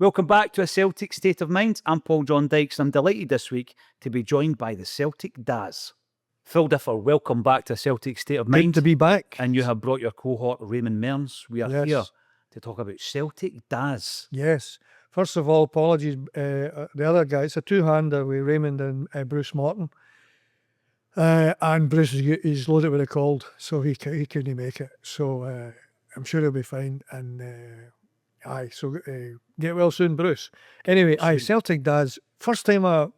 Welcome back to A Celtic State of Mind. I'm Paul John Dykes and I'm delighted this week to be joined by the Celtic Dads. Phil Differ, welcome back to A Celtic State of Mind. Good to be back. And you have brought your cohort, Raymond MEARNS. We are here to talk about Celtic Dads. Yes. First of all, apologies. The other guy, it's a two-hander with Raymond and Bruce Morton. And Bruce is loaded with a cold, so he couldn't make it. So I'm sure he'll be fine. And get well soon, Bruce. Anyway, Celtic Dads. First time I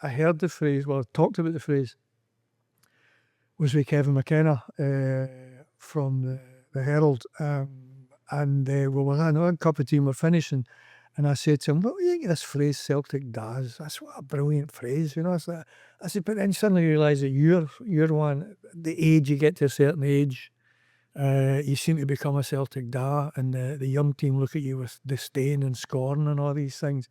heard the phrase, well, talked about the phrase, was with Kevin McKenna from the Herald. We were having a cup of tea and we're finishing. And I said to him, what do you think of this phrase, Celtic Dads? That's what a brilliant phrase, you know. I said, but then suddenly you realise that you're one, the age, you get to a certain age, you seem to become a Celtic Da, and the young team look at you with disdain and scorn and all these things.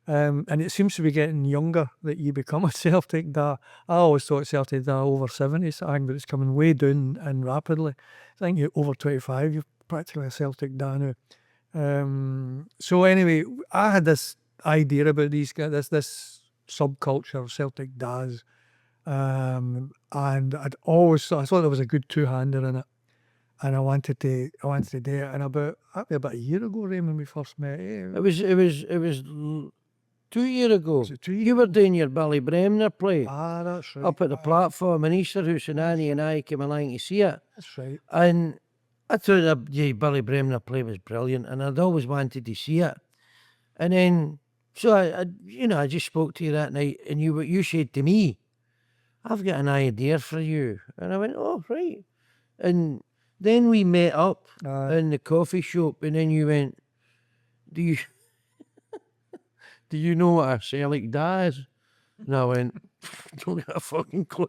And it seems to be getting younger that you become a Celtic Da. I always thought Celtic Da over 70 something, but it's coming way down and rapidly. I think you're over 25, you're practically a Celtic Da now. So anyway, I had this idea about these guys, this subculture of Celtic Dads, and I thought there was a good two-hander in it, and I wanted to do it. And about a year ago, Raymond, we first met. It was 2 years ago. Was it 2 years? You were doing your Billy Bremner play That's right. up at the platform in Easterhouse, and Annie and I came along to see it. That's right. And I thought the Billy Bremner play was brilliant, and I'd always wanted to see it. And then, so I just spoke to you that night, and you said to me, "I've got an idea for you," and I went, "Oh, right." And then we met up in the coffee shop, and then you went, "Do you know what a Celtic Da is?" And I went, "Don't got a fucking clue."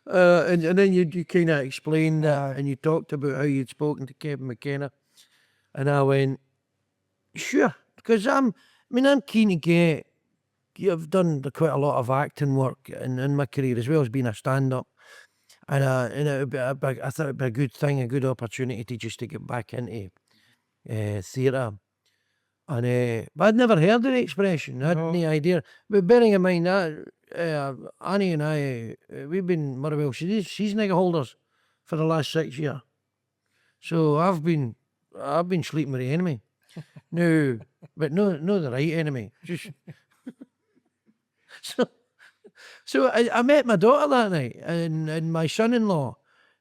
And then you kind of explained that, and you talked about how you'd spoken to Kevin McKenna, and I went, "Sure," because I'm keen to get. I've done quite a lot of acting work in my career, as well as being a stand-up, and it would be I thought it'd be a good thing, a good opportunity to just to get back into theatre. And but I'd never heard of the expression. I had no idea. But bearing in mind that Annie and I, we've been Motherwell season holders for the last 6 years. So I've been sleeping with the enemy. No, but no the right enemy. Just so I met my daughter that night, and my son-in-law,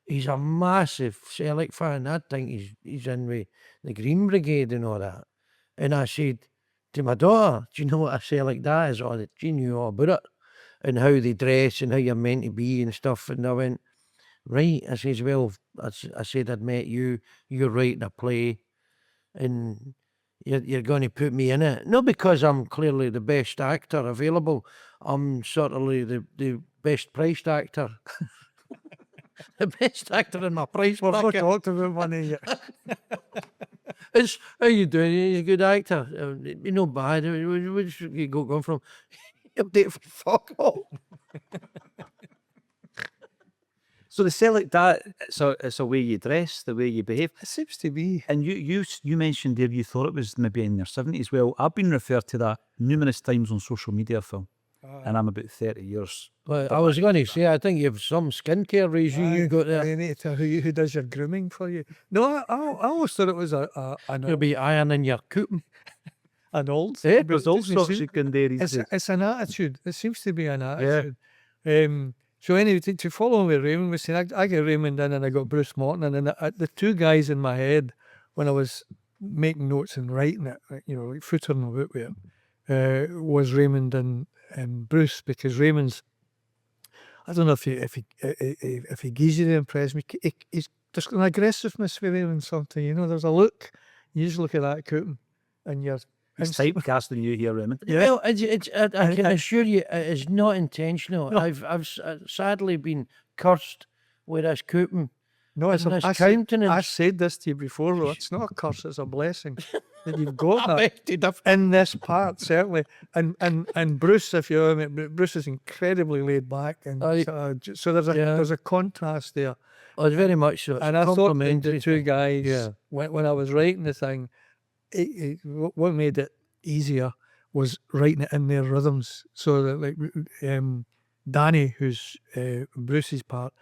he's a massive Celtic fan. I think he's in with the Green Brigade and all that. And I said to my daughter, "Do you know what a Celtic Da is?" Or she knew all about it, and how they dress and how you're meant to be and stuff. And I went, "Right." I says, "Well," I said, "I'd met you. You're writing a play, and you're going to put me in it. Not because I'm clearly the best actor available. I'm certainly the best priced actor." The best actor in my price bracket. We've not talked about money yet. It's, how you doing? You're a good actor. You're not bad. Where's you going from? Update for fuck all. So the Celtic Dad, it's a way you dress, the way you behave. It seems to be. And you mentioned there you thought it was maybe in your 70s. Well, I've been referred to that numerous times on social media, Phil. And I'm about 30 years. Well, I was going to say, I think you have some skincare regime you got there. You need to tell who does your grooming for you. No, I always thought it was You'll be ironing your coupon. an old. There's all sorts you can do. It's an attitude. It seems to be an attitude. Yeah. So anyway, to follow with Raymond was saying, I got Raymond in and I got Bruce Morton in, and the two guys in my head when I was making notes and writing it, like footering about with it, was Raymond and Bruce, because Raymond's, I don't know if he gives you the impression, there's an aggressiveness with Raymond something, there's a look, you just look at that coupon and you're... It's typecasting you here, Raymond. Yeah. Well, I can assure you, it is not intentional. No. I've sadly been cursed with this coupon. No, I said this to you before, though. It's not a curse, it's a blessing that you've got that in this part, certainly. And Bruce, if you know, Bruce is incredibly laid back, and so there's a contrast there. Oh, it's very much so. It's and I thought the two guys, when I was writing the thing, what made it easier was writing it in their rhythms. So that like Danny, who's Bruce's part,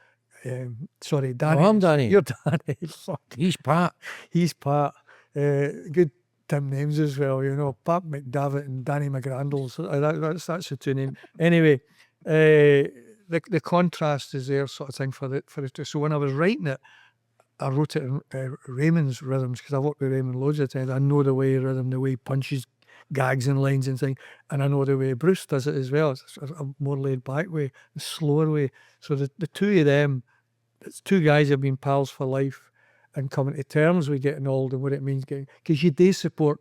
sorry, Danny. I'm Danny. You're Danny. Fuck. He's Pat. He's Pat. Good Tim names as well, you know, Pat McDavitt and Danny McGrandles. That's the two names. Anyway, the contrast is there, sort of thing for the two. So when I was writing it, I wrote it in Raymond's rhythms because I worked with Raymond loads of times. I know the way rhythm, the way he punches gags and lines and things, and I know the way Bruce does it as well. It's a more laid back way, a slower way. So the two of them, it's two guys who've been pals for life and coming to terms with getting old and what it means getting, because you do support.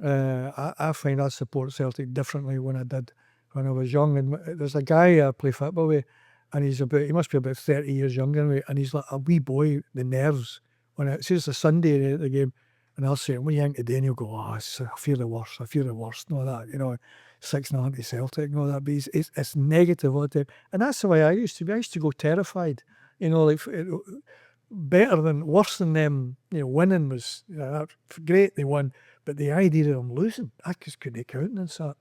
I find I support Celtic differently when I did when I was young. And there's a guy I play football with, and he must be about 30 years younger than me, and he's like a wee boy, the nerves. When it's a Sunday at the game, and I'll say, what do you think today? And he'll go, I feel the worst, and all that, you know, 6-0 to Celtic and all that, but it's negative all the time. And that's the way I used to be. I used to go terrified, you know, like worse than them, you know, winning was great, they won, but the idea of them losing, I just couldn't countenance that.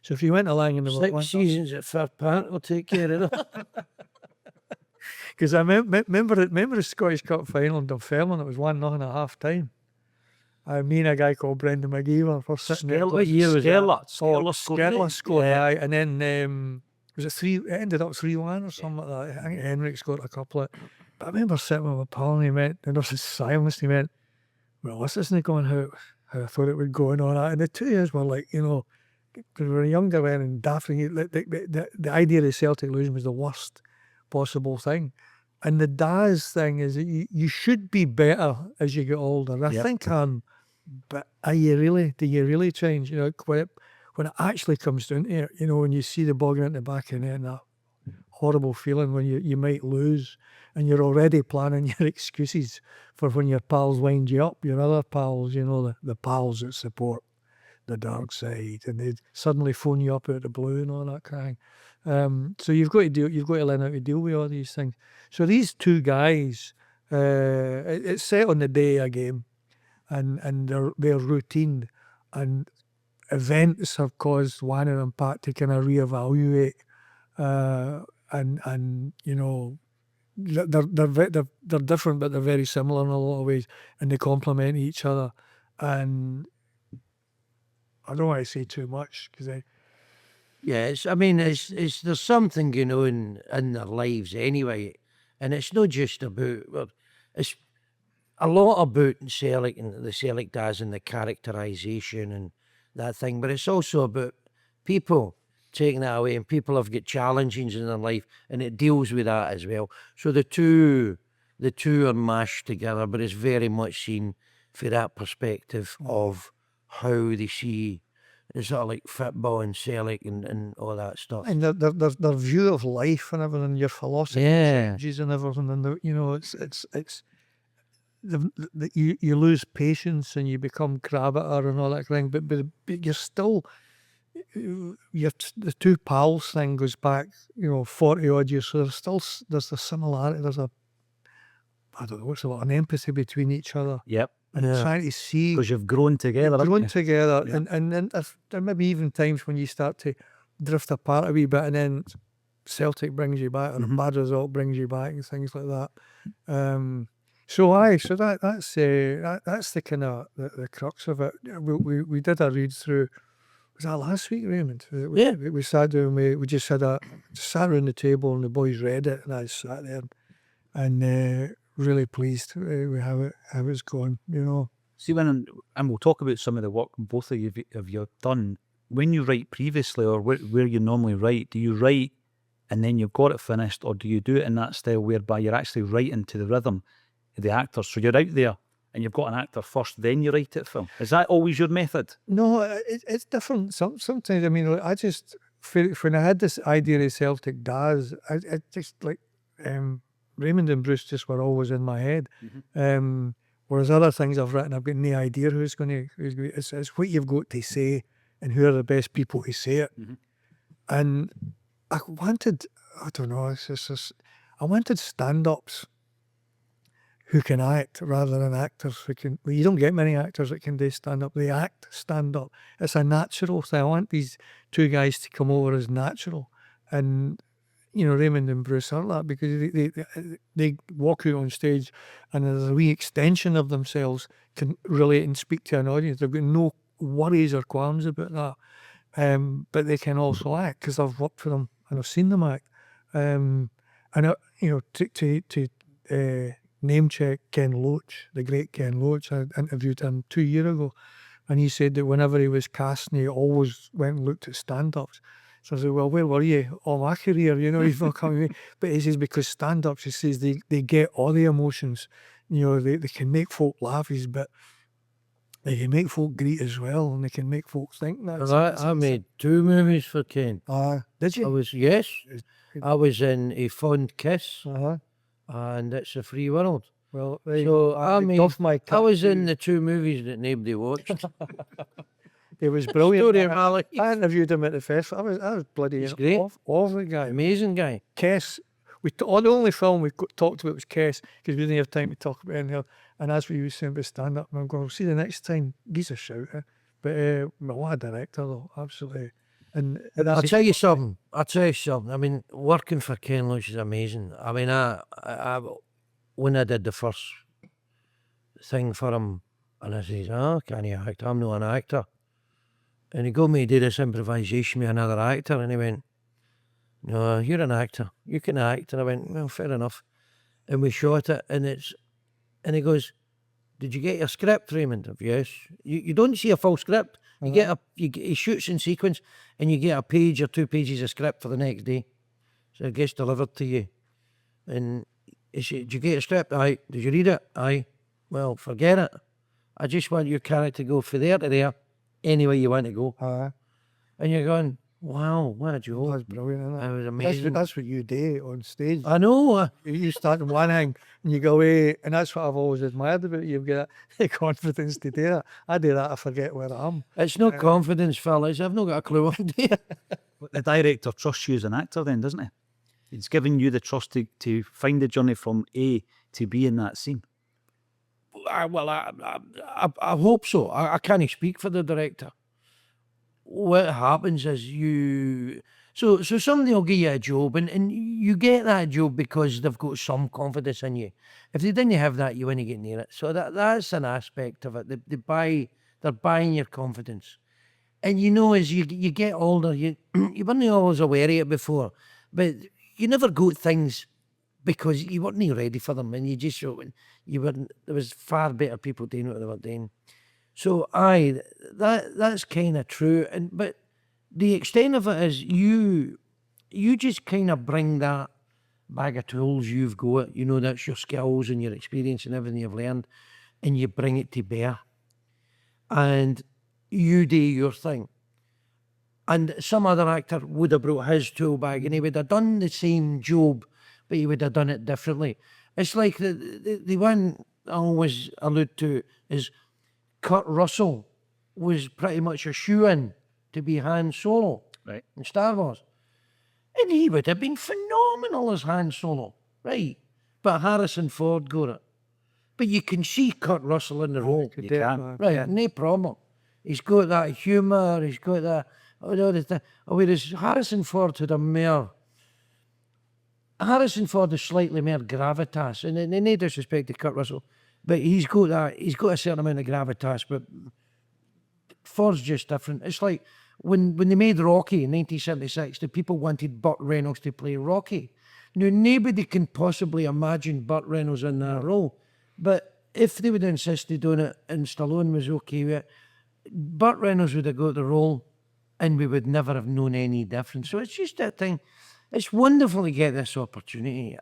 So if you went along in the 6 seasons at Fifth Part will take care of it. Because I remember the Scottish Cup final in Dunfermline, it was 1-0 at half time. Me and a guy called Brendan McGee were sitting there. What year was that? Skerla scored, aye. And then was it 3? It ended up 3-1 or something like that. I think Henrik scored a couple of. But I remember sitting with my pal and he went, and there was silence. He went, "Well, this isn't going how I thought it would go and all that." And the 2 years were like, you know, because we were younger then and daft. The idea of Celtic losing was the worst possible thing. And the Daz thing is that you should be better as you get older. I think but do you really change? You know, when it actually comes down to it, you know, when you see the ball going in the back of the net and that horrible feeling when you might lose and you're already planning your excuses for when your pals wind you up, your other pals, you know, the pals that support the dark side, and they suddenly phone you up out of the blue and all that kind of thing. So you've got to learn how to deal with all these things. So these two guys, it's set on the day of a game, and they're routine, and events have caused one of them, Pat, to kind of reevaluate, and you know, they're different, but they're very similar in a lot of ways, and they complement each other. And I don't want to say too much because Yes, I mean, there's something going on in their lives anyway, and it's not just about, well, it's a lot about Celtic and the Celtic Dads and the characterisation and that thing, but it's also about people taking that away, and people have got challenges in their life, and it deals with that as well. So the two are mashed together, but it's very much seen from that perspective of how they see it's sort of like football and Celtic and all that stuff. and their view of life and everything, your philosophy changes and everything, and you know, you lose patience and you become crabbitter and all that thing, but you're still the two pals thing goes back, you know, 40 odd years, so there's a similarity, there's a, I don't know what's the word, an empathy between each other. Yep. And trying to see, because you've grown together. And then there may be even times when you start to drift apart a wee bit, and then Celtic brings you back, or a bad result brings you back, and things like that. So that's the kind of the crux of it. We did a read through. Was that last week, Raymond? We sat down. We just sat around the table, and the boys read it, and I sat there and really pleased with how it's going. You know. See, and we'll talk about some of the work both of you have done. When you write previously, or where you normally write, do you write and then you've got it finished, or do you do it in that style whereby you're actually writing to the rhythm of the actors? So you're out there and you've got an actor first, then you write it, Phil. Is that always your method? No, it's different. Sometimes, I mean, I just, when I had this idea of Celtic Dads, I just like, Raymond and Bruce just were always in my head. Whereas other things I've written, I've got no idea who's going to. It's what you've got to say and who are the best people to say it. And I wanted, I don't know, I wanted stand-ups. who can act rather than actors who can. Well, you don't get many actors that can do stand up. They act stand up. It's a natural thing. I want these two guys to come over as natural, and Raymond and Bruce aren't that, because they walk out on stage and there's a wee extension of themselves, can relate and speak to an audience. They've got no worries or qualms about that. But they can also act, because I've worked for them and I've seen them act. And to name check Ken Loach, the great Ken Loach, I interviewed him 2 years ago, and he said that whenever he was casting, he always went and looked at stand-ups. So I said, well, where were you all my career? He's not coming. But he says, because stand-ups, he says, they get all the emotions. They can make folk laugh, but they can make folk greet as well, and they can make folk think. I made 2 movies for Ken. Did you? I was in A Fond Kiss Uh-huh. and It's a Free World. Well, So I was in the. the 2 movies that nobody watched. It was brilliant. Story of my life. I interviewed him at the festival. I was bloody He's great. off the guy. Amazing guy. Kess. The only film we talked about was Kess, because we didn't have time to talk about anything else. And that's what you were saying about stand up. And I'm going, see, the next time, he's a shouter. But what a director, though, absolutely. And I'll tell you something. I mean, working for Ken Loach is amazing. I mean, I when I did the first thing for him, and I says, can you act? I'm not an actor. And he got me to do this improvisation with another actor, and he went, no, you're an actor. You can act. And I went, well, fair enough. And we shot it, and he goes, did you get your script, Raymond? Yes. You don't see a full script. You get he shoots in sequence, and you get a page or 2 pages of script for the next day. So it gets delivered to you. And he said, did you get your script? Aye. Did you read it? Aye. Well, forget it. I just want your character to go from there to there, any way you want to go. And you're going, wow, what a joke. That's brilliant, isn't it? That was amazing. That's what you do on stage. I know. You start in one hang and you go away, and that's what I've always admired about you. You've got the confidence to do that. I do that, I forget where I am. It's not confidence, fellas. I've not got a clue what I'm doing. But the director trusts you as an actor then, doesn't he? He's giving you the trust to find the journey from A to B in that scene. I hope so. I can't speak for the director. What happens is so somebody will give you a job, and you get that job because they've got some confidence in you. If they didn't have that, you wouldn't get near it. So that's an aspect of it. They're buying your confidence. And as you get older, you weren't always aware of it before, but you never got things because you weren't ready for them, and you just there was far better people doing what they were doing. So that's kind of true, but the extent of it is you just kind of bring that bag of tools you've got, that's your skills and your experience and everything you've learned, and you bring it to bear, and you do your thing. And some other actor would have brought his tool bag, and he would have done the same job, but he would have done it differently. It's like the one I always allude to is Kurt Russell was pretty much a shoo-in to be Han Solo in Star Wars. And he would have been phenomenal as Han Solo, right? But Harrison Ford got it. But you can see Kurt Russell in the role. You can. Right, no problem. He's got that humour, he's got that... Whereas Harrison Ford had a more... Harrison Ford is slightly more gravitas, and no disrespect to Kurt Russell, but he's got a certain amount of gravitas, but Ford's just different. It's like when they made Rocky in 1976, the people wanted Burt Reynolds to play Rocky. Now, nobody can possibly imagine Burt Reynolds in that role, but if they would have insisted on it and Stallone was okay with it, Burt Reynolds would have got the role and we would never have known any difference. So it's just that thing. It's wonderful to get this opportunity.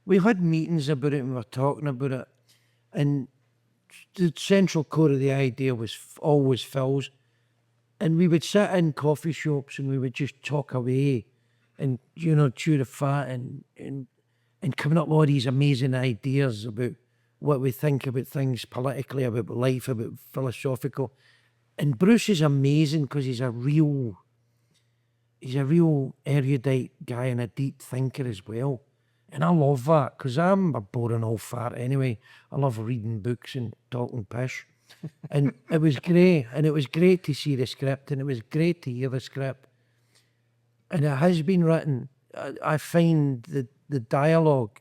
We had meetings about it and we were talking about it, and the central core of the idea was always Phil's. And we would sit in coffee shops and we would just talk away and, chew the fat and coming up with all these amazing ideas about what we think about things politically, about life, about philosophical. And Bruce is amazing because he's a real erudite guy and a deep thinker as well. And I love that because I'm a boring old fart anyway. I love reading books and talking pish. And it was great. And it was great to see the script and it was great to hear the script. And it has been written. I find the dialogue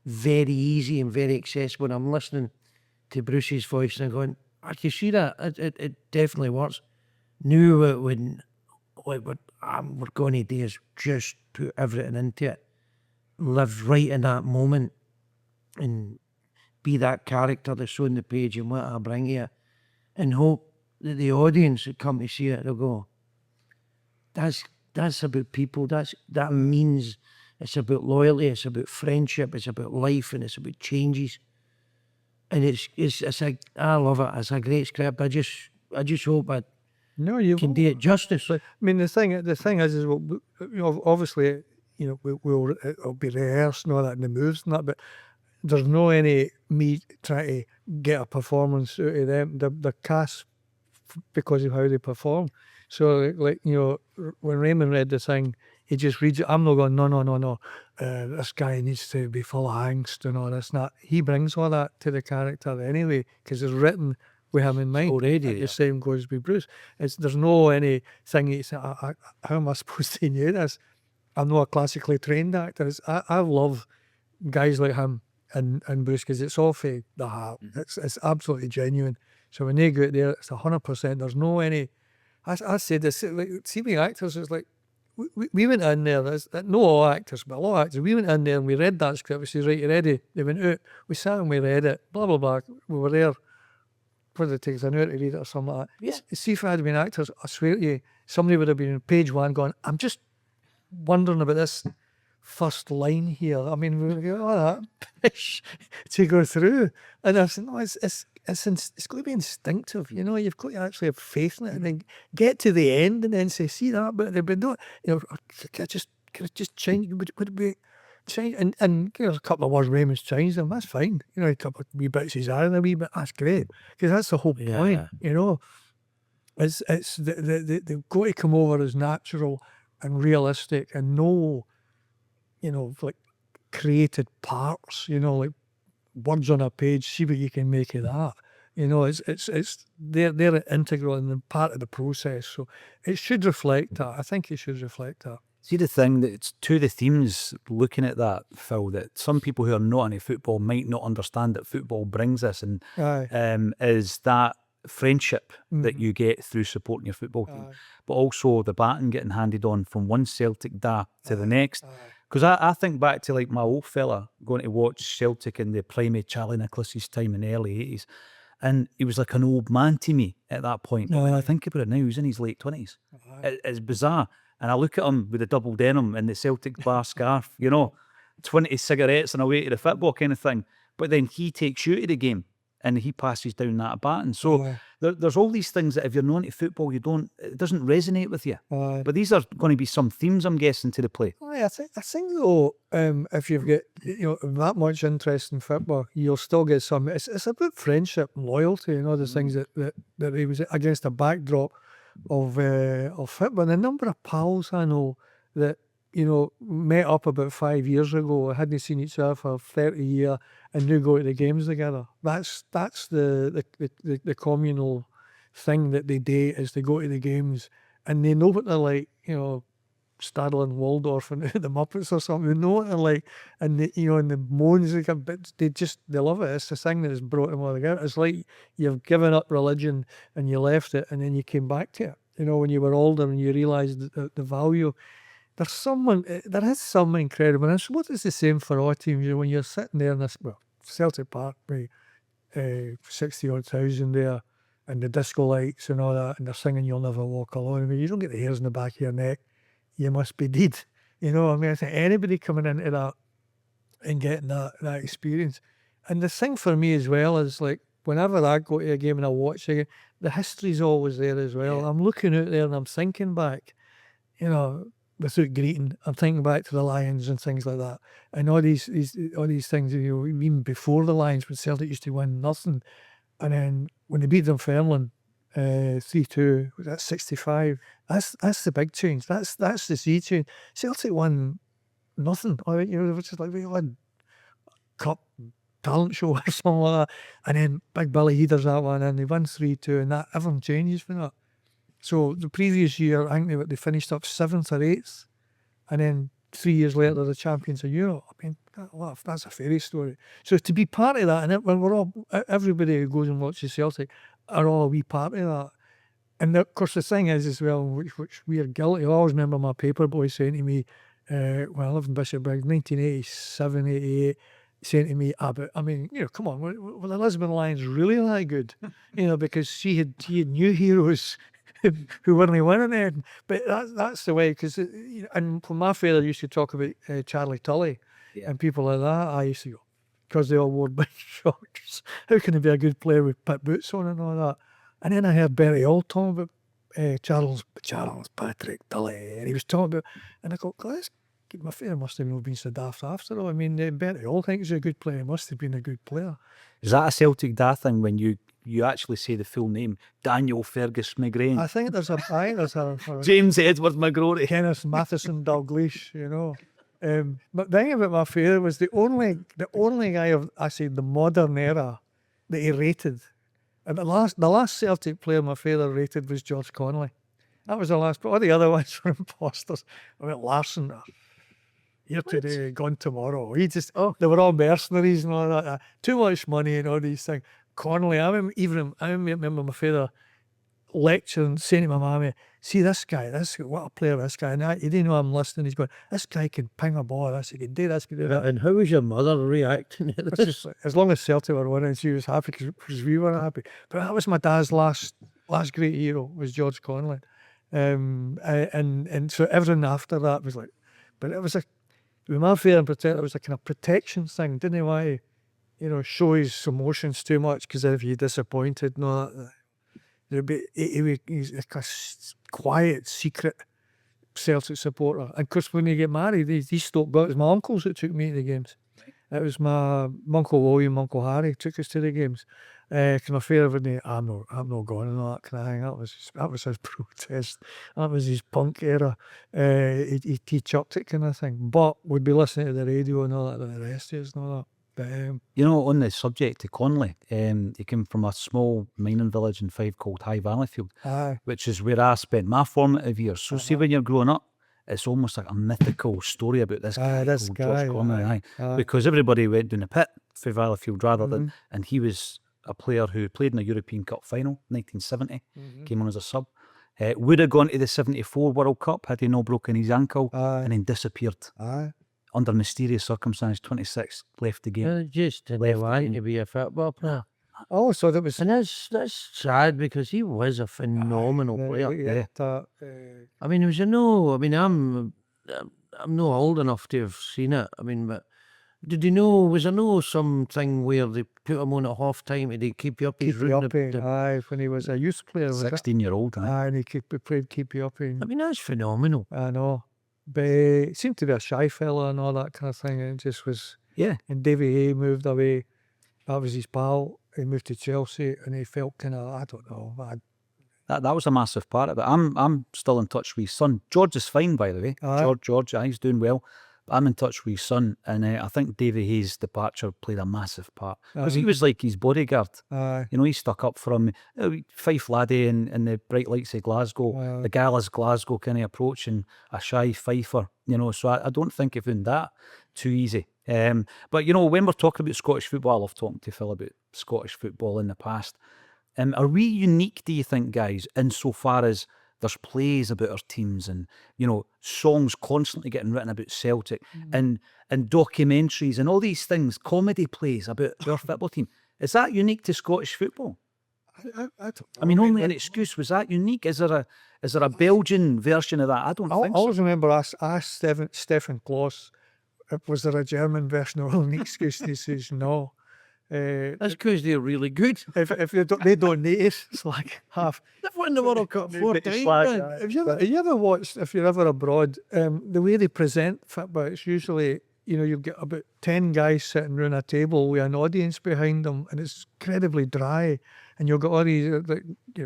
very easy and very accessible. When I'm listening to Bruce's voice and I'm going, I can see that. It definitely works. Knew it wouldn't. What we're going to do is just put everything into it. Live right in that moment and be that character that's on the page and what I bring here. And hope that the audience that come to see it, they'll go, that's about people. That means it's about loyalty, it's about friendship, it's about life, and it's about changes. And it's like, I love it. It's a great script. I just hope I No, you can do it justice. I mean, the thing is, well, you know, obviously, you know, it'll be rehearsed and all that, and the moves and that, but there's no any me trying to get a performance out of them. They're cast because of how they perform. So, like, you know, when Raymond read the thing, he just reads it. I'm not going, no. This guy needs to be full of angst and all this and that. He brings all that to the character anyway, because it's written with him in mind. Already, The same goes with Bruce. There's no any thing you say, how am I supposed to know this? I'm not a classically trained actor. I love guys like him and Bruce because it's all for the heart. It's absolutely genuine. So when they go out there, it's 100%. There's no any. I said this, like, see the actors, it's like, we went in there, not all actors, but a lot of actors, we went in there and we read that script. We said, right, you ready? They went out, we sat and we read it, blah, blah, blah. We were there, what did it take us, an hour to read it or something like that. Yeah. See, if I had been actors, I swear to you, somebody would have been on page one going, I'm just wondering about this first line here. I mean, we got all that pish to go through. And I said, no, it's going to be instinctive, you know, you've got to actually have faith in it and then get to the end and then say, see that, but don't, you know, can I just change, would it be change? And you know, a couple of words Raymond's changed them, that's fine. You know, a couple of wee bits he's added a wee bit, that's great. Because that's the whole point, you know. It's they've got to come over as natural and realistic and no, you know, like created parts, you know, like words on a page, see what you can make of that. You know, they're integral and part of the process. So it should reflect that. I think it should reflect that. See, the thing that it's to the themes looking at that, Phil, that some people who are not into football might not understand that football brings us, and is that friendship that you get through supporting your football team, but also the baton getting handed on from one Celtic dad to the next. Because I think back to like my old fella going to watch Celtic in the prime of Charlie Nicholas's time in the early 80s. And he was like an old man to me at that point. When I think about it now, he was in his late 20s. It's bizarre. And I look at him with the double denim and the Celtic bar scarf, you know, 20 cigarettes and away to the football kind of thing. But then he takes you to the game and he passes down that baton. So there's all these things that if you're not into football, it doesn't resonate with you. But these are going to be some themes, I'm guessing, to the play. I think though, if you've got, you know, that much interest in football, you'll still get some. It's about friendship and loyalty and all the things that he was against a backdrop of football. And a number of pals I know that, you know, met up about 5 years ago, hadn't seen each other for 30 years, and now go to the games together. That's the communal thing that they do, is they go to the games and they know what they're like, you know, Stadler and Waldorf and the Muppets or something. They know what they're like, and you know, and the moans they get, but they love it. It's the thing that has brought them all together. It's like you've given up religion and you left it, and then you came back to it. You know, when you were older and you realised the value. There is something incredible. And I suppose it's the same for all teams. You know, when you're sitting there in this, Celtic Park, with 60-odd thousand there, and the disco lights and all that, and they're singing "You'll Never Walk Alone." I mean, you don't get the hairs in the back of your neck. You must be dead. You know, I mean, I think anybody coming into that and getting that experience. And the thing for me as well is, like, whenever I go to a game and I watch a game, the history's always there as well. I'm looking out there and I'm thinking back, you know, without greeting, I'm thinking back to the Lions and things like that, and all these things. You know, even before the Lions, when Celtic used to win nothing, and then when they beat Dunfermline 3-2, was that 65? That's the big change. That's the sea change. Celtic won nothing. It was just like we had cup talent show or something like that. And then Big Billy, he does that one and they won 3-2 and that everything changes from that. So the previous year, I think they finished up 7th or 8th. And then 3 years later, they're the champions of Europe. I mean, that's a fairy story. So to be part of that, and when we're all, everybody who goes and watches Celtic are all a wee part of that. And of course, the thing is as well, which we are guilty. I always remember my paper boy saying to me, when I lived in Bishopbriggs, 1987, 88, saying to me about, I mean, come on, were the Lisbon Lions really that good? Because she had new heroes who weren't winning it. But that's the way, because, and when my father used to talk about Charlie Tully and people like that, I used to go, because they all wore big shorts. How can he be a good player with pit boots on and all that? And then I heard Bertie Auld talking about Charles Patrick Tully, and he was talking about, and I go, my father must have been so daft after all. I mean, Bertie Auld thinks he's a good player. He must have been a good player. Is that a Celtic Dad thing when you actually say the full name? Daniel Fergus McGrain. I think there's a James Edward McGrory. Kenneth Matheson Dalglish, But the thing about my father was the only guy of the modern era that he rated. And the last Celtic player my father rated was George Connolly. That was the last. But all the other ones were imposters. I mean, Larson, here today, gone tomorrow. They were all mercenaries and all that. Too much money and all these things. Connolly, I remember my father lecturing, saying to my mammy, see this guy, what a player this guy. And he didn't know I'm listening. He's going, this guy can ping a ball, he can do this, he can do that. And how was your mother reacting to this? As long as Celtic were winning, she was happy because we were happy. But that was my dad's last great hero, was George Connolly. And so everything after that was like, but it was with my father in particular, it was a kind of protection thing. Didn't he want to, show his emotions too much, because if he disappointed and all that, he's like a quiet, secret Celtic supporter. And of course, when you get married, these Stoke guys, it was my uncles that took me to the games. It was my Uncle William, Uncle Harry took us to the games. Because my father wouldn't, I'm not going and all that kind of thing. That was his protest. That was his punk era. He chucked it kind of thing. But we'd be listening to the radio and all that, the rest of us and all that. But, on the subject of Connolly, he came from a small mining village in Fife called High Valleyfield, which is where I spent my formative years. So see, when you're growing up, it's almost like a mythical story about this guy called George Connolly. Because everybody went down the pit for Valleyfield rather than, and he was a player who played in a European Cup final, 1970, came on as a sub. Would have gone to the 74 World Cup had he not broken his ankle, and then disappeared. Under mysterious circumstances, 26, left the game. Just didn't want to be a football player. Oh, so that was... And that's sad, because he was a phenomenal player. I mean, I'm not old enough to have seen it. I mean, but was there no something where they put him on at half time and they keep you up? When he was a youth player. 16-year-old. And he played keep you up. I mean, that's phenomenal. I know. But he seemed to be a shy fella and all that kind of thing. And it just was... Yeah. And Davy Hay moved away. That was his pal. He moved to Chelsea and he felt kind of, I don't know. That was a massive part of it. I'm still in touch with his son. George is fine, by the way. George, he's doing well. But I'm in touch with his son. And I think Davy Hay's departure played a massive part. Because he was like his bodyguard. He stuck up for him. Fife laddie in the bright lights of Glasgow. The Gallus Glasgow kind of approach, and a shy Fifer. So I don't think he found that too easy. But when we're talking about Scottish football, I love talking to Phil about Scottish football in the past. Are we unique, do you think, guys, insofar as there's plays about our teams and, songs constantly getting written about Celtic and documentaries and all these things, comedy plays about our football team. Is that unique to Scottish football? I don't know. I mean, only an excuse. Was that unique? Is there a Belgian version of that? I don't think so. I always remember I asked Stefan Kloss, was there a German version of an excuse? And he says no. That's because they're really good. If they don't need it, it's like half. They've won the World Cup 4 times. Have you ever watched, if you're ever abroad, the way they present football, it's usually, you've got about 10 guys sitting around a table with an audience behind them, and it's incredibly dry. And you've got all these,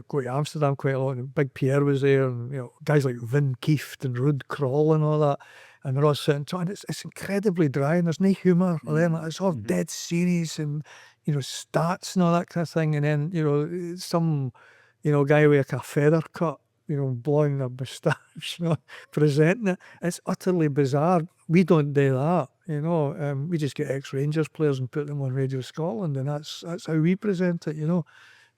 go to Amsterdam quite a lot, and Big Pierre was there, and guys like Vin Kieft and Ruud Krol and all that. and they're all sitting talking. It's incredibly dry, and there's no humour. Or anything. It's all dead serious and, stats and all that kind of thing. And then, some, guy with like a feather cut, blowing a moustache, presenting it. It's utterly bizarre. We don't do that, we just get ex-Rangers players and put them on Radio Scotland, and that's how we present it,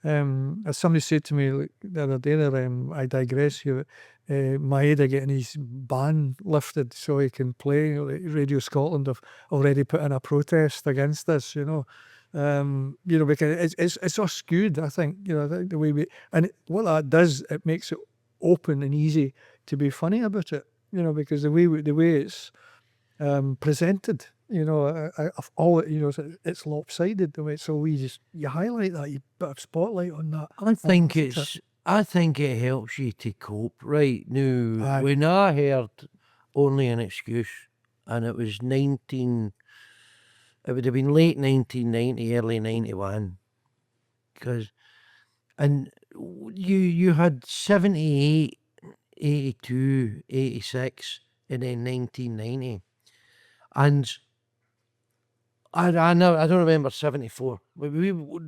As somebody said to me like, the other day, there, I digress here, Maeda getting his ban lifted so he can play. Like Radio Scotland have already put in a protest against this, because it's all skewed, I think, I think the way what that does, it makes it open and easy to be funny about it, because the way it's presented, of all it, it's lopsided the way. So you highlight that, you put a spotlight on that. I think it helps you to cope. Right now, Aye. when I heard Only an Excuse, and it was it would have been late 1990, early 91, and you had 78, 82, 86, and then 1990, and I don't remember 74.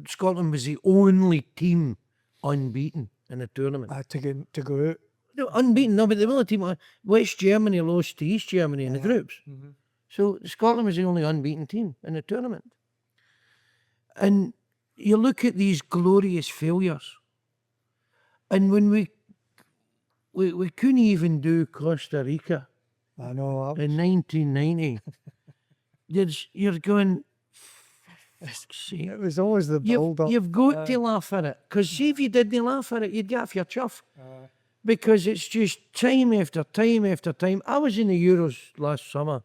Scotland was the only team unbeaten in the tournament. To go out. No, unbeaten, no, but the only team. West Germany lost to East Germany in the groups. Mhm. So Scotland was the only unbeaten team in the tournament. And you look at these glorious failures, and when we couldn't even do Costa Rica I know. in 1990, you're going, fuck's sake. It was always the build up. You've got to laugh at it, because see if you didn't laugh at it, you'd get off your chuff. Because it's just time after time after time. I was in the Euros last summer,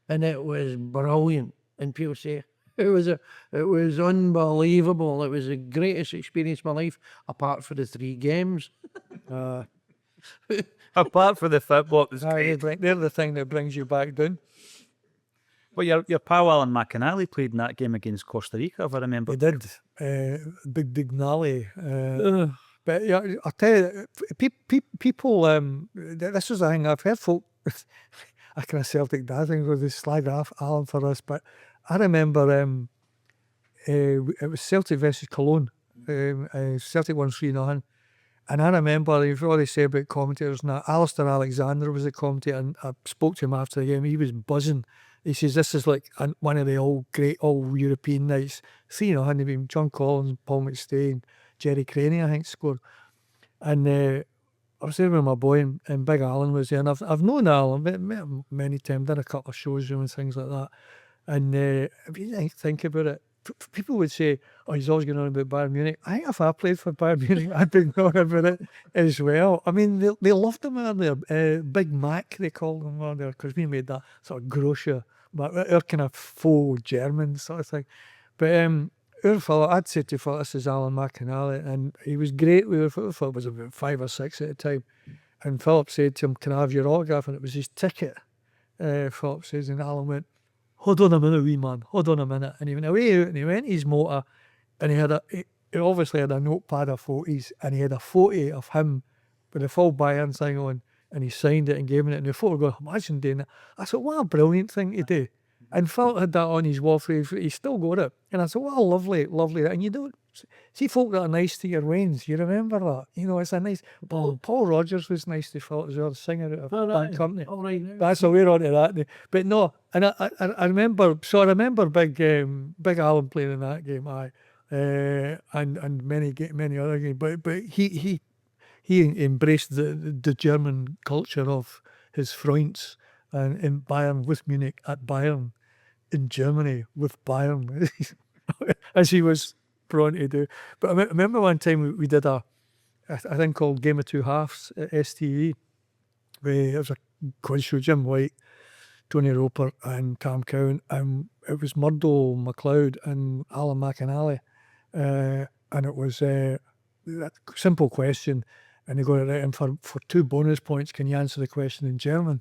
and it was brilliant. And people say it was unbelievable. It was the greatest experience of my life, apart from the 3 games. Apart from the football, it was Aye, great. they're the thing that brings you back down. But your pal Alan McInally played in that game against Costa Rica, if I remember. They did. Big Dignali. But yeah, I'll tell you, people, this is the thing, I've heard folk, I kind of Celtic Dads thing, where they slag off Alan for this, but I remember it was Celtic versus Cologne. Celtic won 3-0. And I remember, you've already said about commentators now, Alistair Alexander was the commentator, and I spoke to him after the game. He was buzzing. He says, this is like one of the great European nights. 3-0, hadn't been John Collins, Paul McStay, and Jerry Craney, I think, scored. And I was there with my boy, and Big Alan was there. And I've known Alan, met him many times, done a couple of shows with him and things like that. And if you think about it, people would say, oh, he's always going on about Bayern Munich. I think if I played for Bayern Munich, I'd be going on about it as well. I mean, they loved him out there. Big Mac, they called him out there, because we made that sort of grocer, but our kind of faux German sort of thing. But our fellow, I'd say to Philip, this is Alan McInally, and he was great. Philip was about 5 or 6 at the time. And Philip said to him, can I have your autograph? And it was his ticket. Philip says, and Alan went, hold on a minute, wee man, hold on a minute. And he went away out, and he went to his motor, and he obviously had a notepad of photos, and he had a photo of him with the full Bayern thing on, and he signed it and gave it, and the photo goes, imagine doing it. I said, what a brilliant thing to do. And Phil had that on his wall for he still got it. And I said, what a lovely, and you don't see folk that are nice to your wains, you remember that? It's a nice Paul Rogers was nice to Phil as well, the singer out of Bad Company. All right. That's so we're on to that now. But no, and I remember Big Alan playing in that game, and many other games. But he embraced the German culture of his Freunds, and in Bayern with Munich, at Bayern in Germany with Bayern, as he was prone to do. But I remember one time we did a thing called Game of Two Halves at STV, where it was a quiz show, Jim White, Tony Roper and Cam Cowan, and it was Murdo MacLeod and Alan McInally, and it was a simple question, and they got it right, and for 2 bonus points, can you answer the question in German?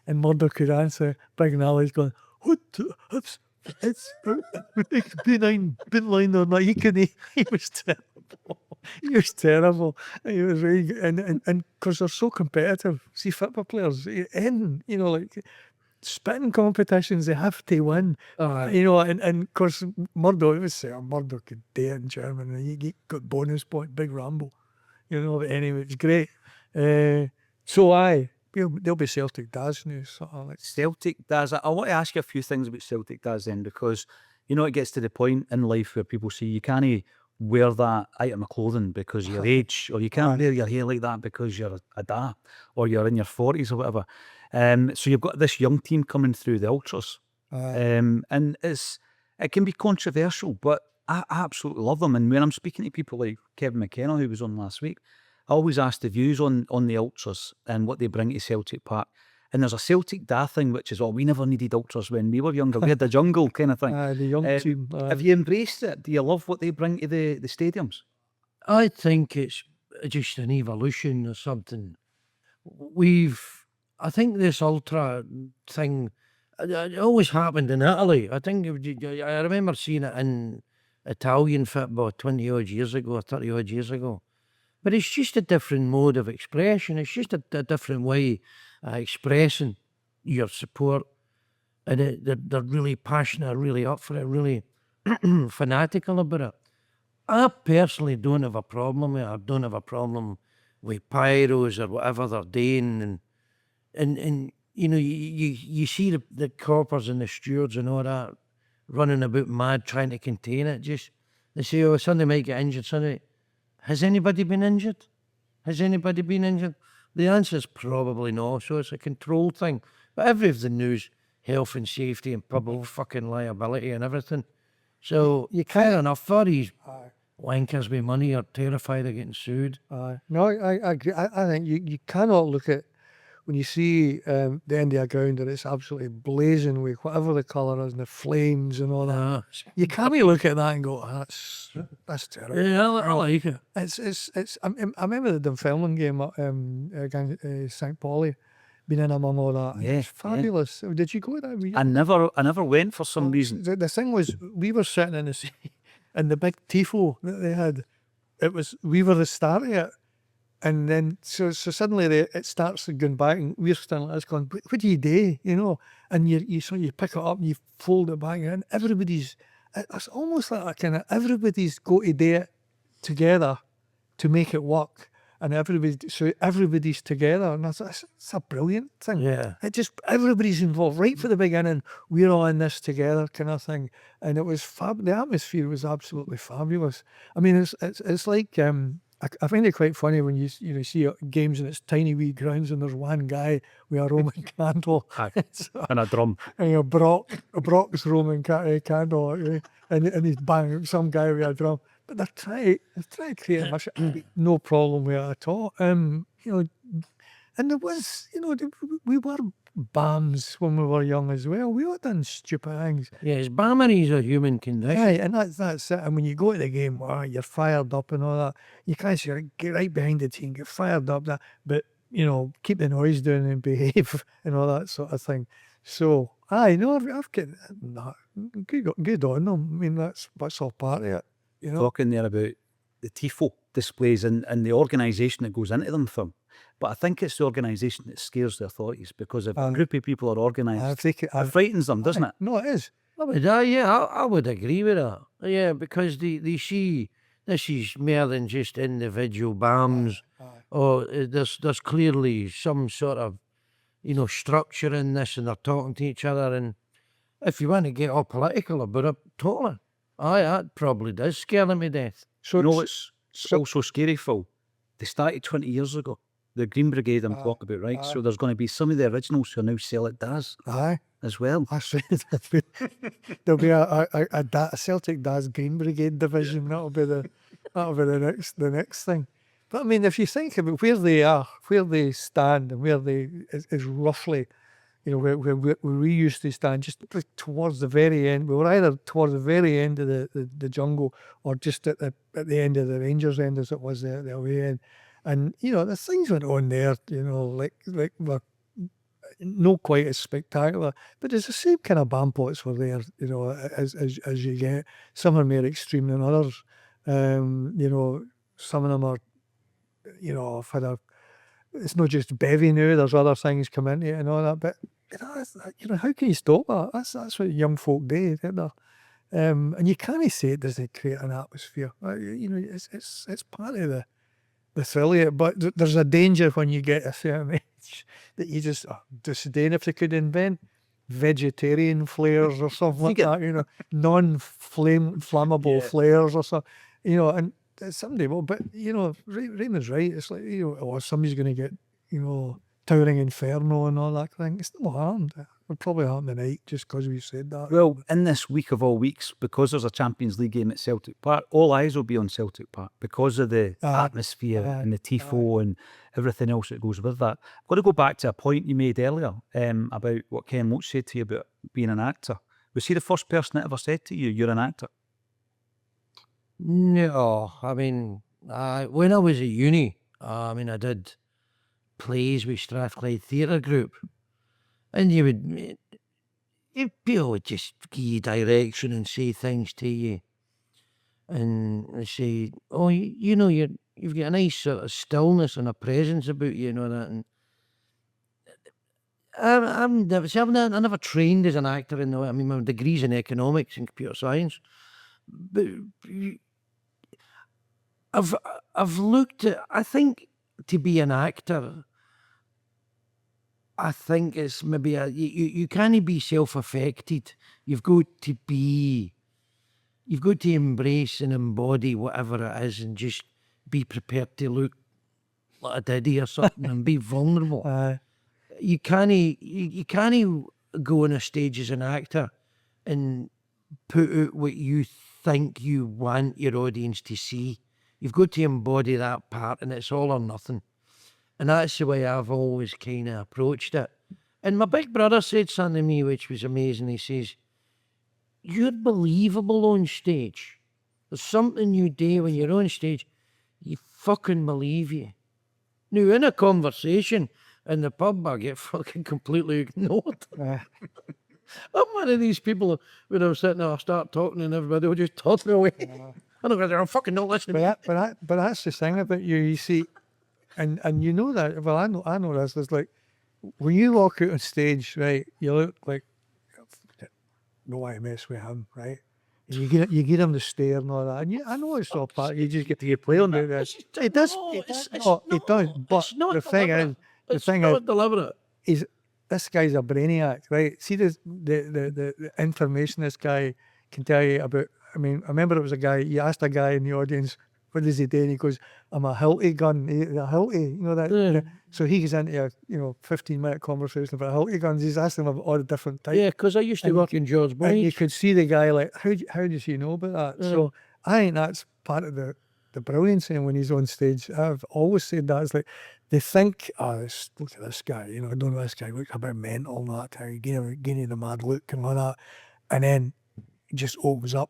And Murdo could answer. Big Nally's going, what? Ich bin ein or not. He was terrible. He was terrible. He was really good. And because they're so competitive, see football players, like spitting competitions, they have to win. And of course Murdo, it was Murdo could do it in German, and he got bonus point, big Rambo. But anyway, it's great. They'll be Celtic Dads now, sort of like. Celtic Dads. I want to ask you a few things about Celtic Dads then, because it gets to the point in life where people say you can't wear that item of clothing because of your age, or you can't wear your hair like that because you're a dad, or you're in your 40s or whatever. So you've got this young team coming through the ultras, and it can be controversial, but I absolutely love them. And when I'm speaking to people like Kevin McKenna, who was on last week, I always ask the views on the ultras and what they bring to Celtic Park. And there's a Celtic Dad thing, which is, we never needed ultras when we were younger. We had the jungle kind of thing. The young team. Have you embraced it? Do you love what they bring to the stadiums? I think it's just an evolution or something. I think this ultra thing, it always happened in Italy. I think, I remember seeing it in Italian football 20 odd years ago, or 30 odd years ago. But it's just a different mode of expression. It's just a different way of expressing your support. And they're really passionate, really up for it, really fanatical about it. I personally don't have a problem with it. I don't have a problem with pyros or whatever they're doing. And you see the coppers and the stewards and all that running about mad trying to contain it. Just, they say, somebody might get injured, somebody. Has anybody been injured? Has anybody been injured? The answer is probably no. So it's a control thing. But everything knows health and safety and public fucking liability and everything. So you fair enough for these wankers with money are terrified of getting sued. No, I agree. I think you cannot look at, when you see the end of a ground that it's absolutely blazing with whatever the colour is and the flames and all that. You can't look at that and go, that's terrible. Yeah, I like it. I remember the Dunfermline game against St. Pauli, being in among all that. Yeah, It's fabulous. Did you go to that? I never went for some reason. The thing was, we were sitting in the and the big tifo that they had, we were the start of it. And then, so suddenly it starts going back, and we're standing like this going, what do you do? And you pick it up and you fold it back, and it's almost like a kind of, everybody's got to do it together to make it work. And everybody's together, and it's a brilliant thing. Yeah. Everybody's involved right from the beginning. We're all in this together, kind of thing. And it was the atmosphere was absolutely fabulous. I mean, it's like, I find it quite funny when you see games and it's tiny wee grounds and there's one guy with a Roman candle And a drum. and Brock's Roman candle, and he's banging some guy with a drum. But they're trying to create a mission. No problem with it at all. And there was, we were bams when we were young as well. We all done stupid things. Yes, bammery is a human condition. Right, and that's it. And when you go to the game, you're fired up and all that. You can't say, get right behind the team, get fired up, but keep the noise down and behave and all that sort of thing. So, I've got good on them. I mean, that's all part of it. Talking there about the tifo displays and the organisation that goes into them for them. But I think it's the organisation that scares the authorities, because if a group of people are organised, it frightens them, doesn't it? No, it is. I would agree with that. Yeah, because they see this is more than just individual BAMs, or there's clearly some sort of structure in this, and they're talking to each other. And if you want to get all political about it, totally. That probably does scare them to death. So it's also scary, Phil. They started 20 years ago. The Green Brigade I'm talking about, right? So there's going to be some of the originals who are now Celtic Dads as well. There'll be a Celtic Dads Green Brigade division. That'll be the next thing. But I mean, if you think about where they are, where they stand, and where they is roughly, where we used to stand, just towards the very end. We were either towards the very end of the jungle, or just at the end of the Rangers end, as it was the away end. And the things went on there, like were not quite as spectacular, but it's the same kind of bampots were there, as you get. Some are more extreme than others. some of them are, you know, I've had it's not just bevy now, there's other things come into it and all that, but, you know, how can you stop that? That's what young folk do, isn't there? And you can't say it doesn't create an atmosphere. You know, it's part of the thrill of it, but there's a danger when you get a certain age that you just disdain. If they could invent vegetarian flares or something like that, you know, flammable flares or something, you know, and someday, well, but you know, Raymond's right. It's like, you know, oh, somebody's going to get, you know, towering inferno and all that thing. It's not harmed. It'll probably happen tonight just because we said that. Well, in this week of all weeks, because there's a Champions League game at Celtic Park, all eyes will be on Celtic Park because of the atmosphere and the tifo and everything else that goes with that. I've got to go back to a point you made earlier about what Ken Loach said to you about being an actor. Was he the first person that ever said to you, you're an actor? No, I mean, when I was at uni, I mean, I did plays with Strathclyde Theatre Group, and people would just give you direction and say things to you, and they say, oh, you know, you've got a nice sort of stillness and a presence about you and all that, and I never trained as an actor in the way. I mean, my degree's in economics and computer science, but I've looked at, I think to be an actor, I think it's maybe you can't be self-affected. You've got to embrace and embody whatever it is and just be prepared to look like a diddy or something and be vulnerable. You can't go on a stage as an actor and put out what you think you want your audience to see. You've got to embody that part, and it's all or nothing. And that's the way I've always kind of approached it. And my big brother said something to me which was amazing. He says, you're believable on stage. There's something you do when you're on stage, you fucking believe you. Now, in a conversation in the pub, I get fucking completely ignored. I'm one of these people, when I'm sitting there, I start talking and everybody will just talk me away. I don't go, I'm fucking not listening. But that's the thing about you. You see, and you know that. Well, I know this. There's like when you walk out on stage, right? You look like no way to mess with him, right? And you get him to stare and all that. And I know it's all part. You just get to play on this. It does. It does. But the thing is, this guy's a brainiac, right? See the information this guy can tell you about. I mean, I remember it was a guy, he asked a guy in the audience, what does he do? And he goes, I'm a Hilty gun. A Hilty, you know that? Yeah. So he gets into a 15-minute conversation about Hilty guns. He's asking him about all the different types. Yeah, because I used to work in George Boyd. And you could see the guy like, how does he know about that? So I think that's part of the brilliance in when he's on stage. I've always said that. It's like, they think, look at this guy, I don't know, this guy looks a bit mental and all that time. Giving the mad look and all that. And then it just opens up.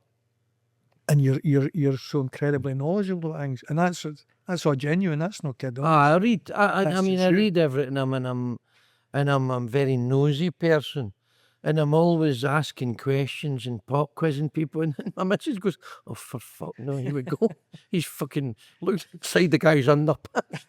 And you're so incredibly knowledgeable about things, and that's all genuine. That's no kidding. I read. I mean, I read everything. I'm a very nosy person, and I'm always asking questions and pop quizzing people. And my missus goes, "Oh, for fuck no, here we go." He's fucking looked inside the guy's underpants.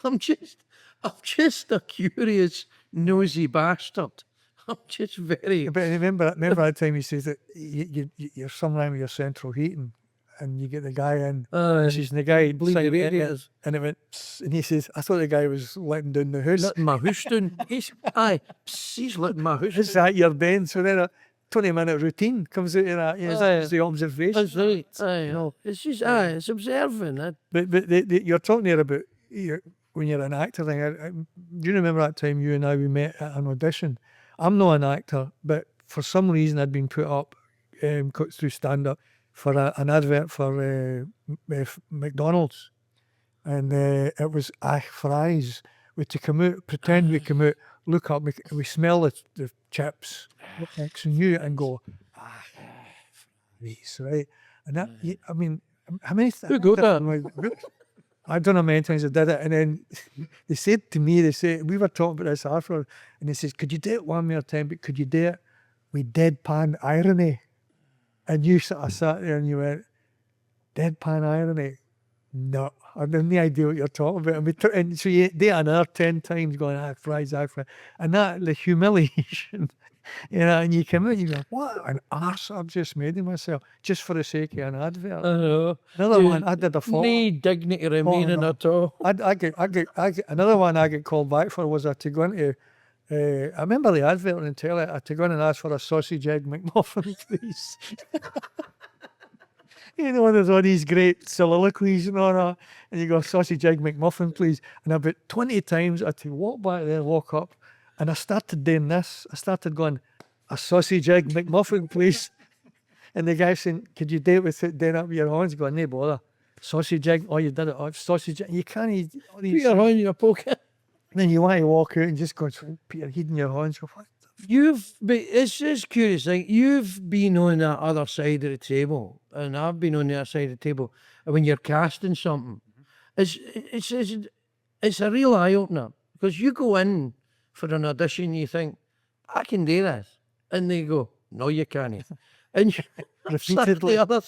I'm just a curious, nosy bastard. I'm just very. But remember that time he says that you're somewhere with your central heating, and you get the guy in. And the guy bleeding radiators, and it went. And he says, "I thought the guy was letting down the house." Letting my house down. He's letting my house. Is that your den? So then a 20-minute routine comes out of that. It's the observation. That's right. It's just it's observing. But you're talking here about when you're an actor thing. Do you remember that time you and I we met at an audition? I'm not an actor, but for some reason I'd been put up through stand-up for an advert for McDonald's. And it was fries. We to come out, pretend we come out, look up, we smell the chips next to you and go, fries, right? And that, I mean, how many times? Who got that? I don't know how many times I did it, and then they said to me, we were talking about this after, and they said, could you do it one more time, but could you do it with deadpan irony? And you sort of sat there and you went, deadpan irony? No, I have no idea what you're talking about. I mean, and so you do it another 10 times going, fries, fries. And that, the humiliation, and you come out and you go, what an arse I've just made of myself, just for the sake of an advert. I know. Another one, I did a No dignity remaining no. at all. I get another one I get called back for was to go into, I remember the advert on the telly, to go in and ask for a sausage egg McMuffin, please. There's all these great soliloquies and all that, and you go, sausage egg McMuffin, please. And about 20 times I had to walk back there, walk up, and I started doing this. I started going, a sausage egg McMuffin, please. And the guy saying, could you do it without doing it with your hands? Going, no bother. Sausage egg, oh, you did it. Oh, sausage egg. You can't eat all Put these. your hand in your pocket. Then you want to walk out and just go, put your head in your hands. Go, what? It's just curious. Like, you've been on that other side of the table, and I've been on the other side of the table. And when you're casting something, it's a real eye opener, because you go in for an audition, you think, I can do this, and they go, no, you can't. And you sat the other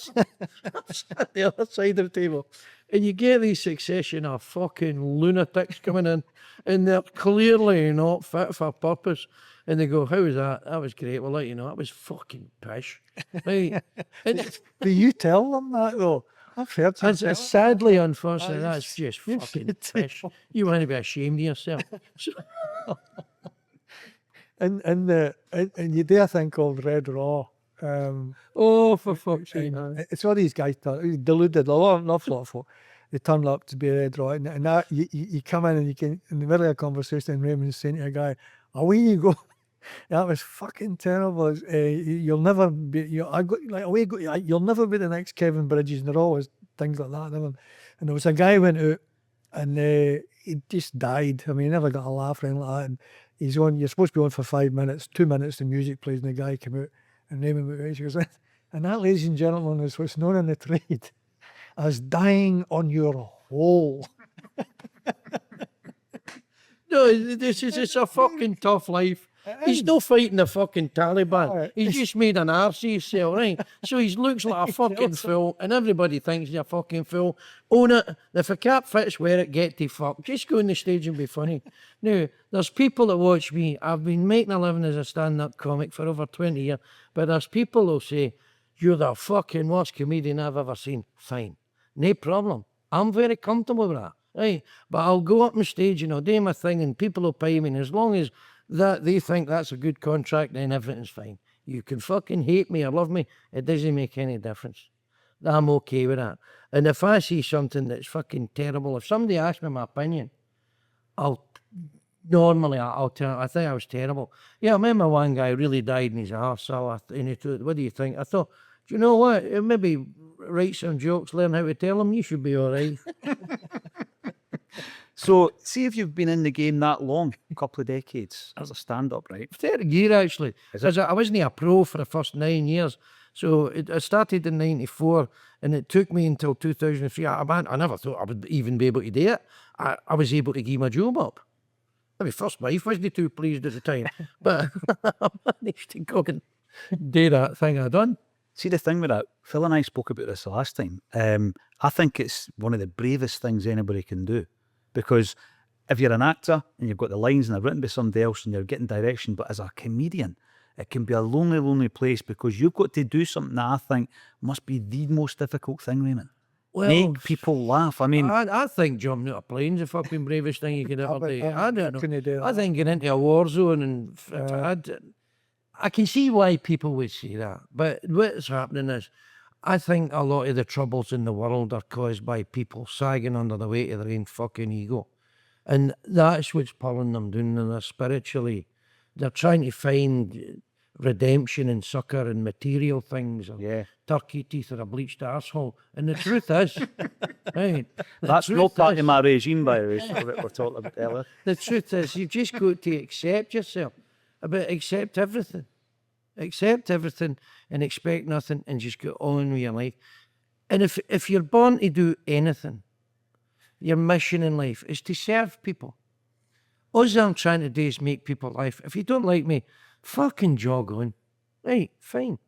side of the table, and you get these succession of fucking lunatics coming in, and they're clearly not fit for purpose. And they go, how was that? That was great. We'll let you know. That was fucking pish. Right? And Do you tell them that, though? I've heard some tell them. sadly, unfortunately, that's just fucking pish. You want to be ashamed of yourself. And you do a thing called Red Raw. Oh, for fuck's sake. It's all these guys deluded, an awful lot of folk. They turn up to be Red Raw, and that you come in and you can, in the middle of a conversation, and Raymond's saying to a guy, away you go. That was fucking terrible. You'll never be. You'll never be the next Kevin Bridges, and there are always things like that. And there was a guy who went out, and he just died. I mean, he never got a laugh or anything like that. And he's on. You're supposed to be on for 5 minutes. 2 minutes, the music plays, and the guy came out, and Raymond went out. He goes, and that, ladies and gentlemen, is what's known in the trade as dying on your hole. No, it's a fucking tough life. He's no fighting the fucking Taliban. He's just made an arse of himself, right? So he looks like a fucking fool, and everybody thinks he's a fucking fool. Own it. If a cap fits, wear it, get to fuck. Just go on the stage and be funny. Now, there's people that watch me. I've been making a living as a stand-up comic for over 20 years, but there's people who'll say, you're the fucking worst comedian I've ever seen. Fine. No problem. I'm very comfortable with that. Right, but I'll go up on stage and I'll do my thing, and people will pay me, and as long as that they think that's a good contract, then everything's fine. You can fucking hate me or love me, it doesn't make any difference. I'm okay with that. And if I see something that's fucking terrible, if somebody asks me my opinion, I'll tell them, I think I was terrible. Yeah, I remember one guy really died in his arse, and he thought, what do you think? I thought, do you know what? Maybe write some jokes, learn how to tell them, you should be all right. So, see if you've been in the game that long, a couple of decades as a stand-up, right? 30 years, actually. Because I wasn't a pro for the first 9 years. So I started in 94, and it took me until 2003. I never thought I would even be able to do it. I was able to give my job up. My first wife wasn't too pleased at the time, but I managed to go and do that thing I done. See, the thing with that, Phil and I spoke about this the last time. I think it's one of the bravest things anybody can do. Because if you're an actor and you've got the lines and they're written by somebody else and you're getting direction, but as a comedian, it can be a lonely, lonely place, because you've got to do something that I think must be the most difficult thing, Raymond. Well, make people laugh. I mean, I think jumping out of plane's the fucking bravest thing you could ever do. I don't know. Can you do that? I think getting into a war zone and I can see why people would say that. But what's happening is, I think a lot of the troubles in the world are caused by people sagging under the weight of their own fucking ego. And that's what's pulling them down. And they're spiritually, they're trying to find redemption and succor in material things, or turkey teeth or a bleached arsehole. And the truth is, right, that's not part of my regime, by the way, so that we're talking about earlier. The truth is, you've just got to accept yourself, but accept everything. Accept everything and expect nothing, and just go on with your life. And if you're born to do anything, your mission in life is to serve people. All I'm trying to do is make people laugh. If you don't like me, fucking jog on. Right, fine.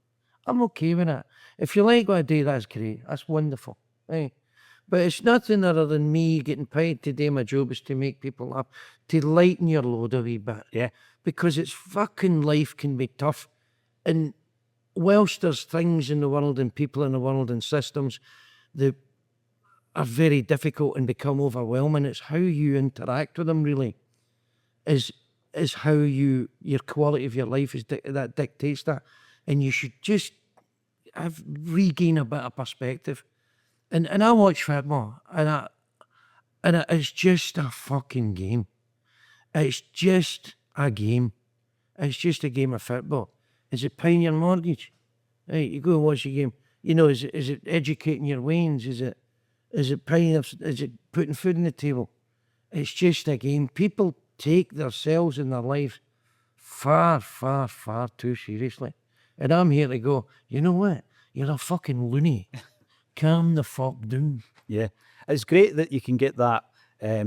I'm okay with that. If you like what I do, that's great. That's wonderful. Right. But it's nothing other than me getting paid to do my job is to make people laugh, to lighten your load a wee bit. Yeah. Because it's fucking life can be tough. And whilst there's things in the world and people in the world and systems that are very difficult and become overwhelming, it's how you interact with them really is how your quality of your life is that dictates that. And you should just regain a bit of perspective. And I watch football and it's just a fucking game. It's just a game. It's just a game of football. Is it paying your mortgage? Right, you go and watch the game. You know, is it educating your wains? Is it paying? Is it putting food on the table? It's just a game. People take themselves and their lives far, far, far too seriously. And I'm here to go, you know what? You're a fucking loony. Calm the fuck down. Yeah. It's great that you can get that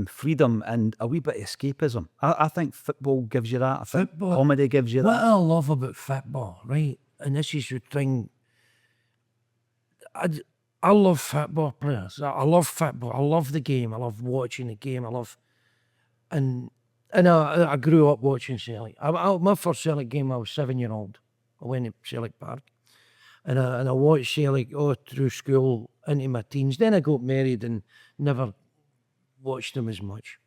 freedom and a wee bit of escapism. I think football gives you that. I think Football- comedy gives you What that. I love about football, right? And this is the thing. I love football players. I love football. I love the game. I love watching the game. And I grew up watching Celtic. My first Celtic game, I was 7-year-old. I went to Celtic Park. And I watched Celtic all through school into my teens. Then I got married and never watched them as much.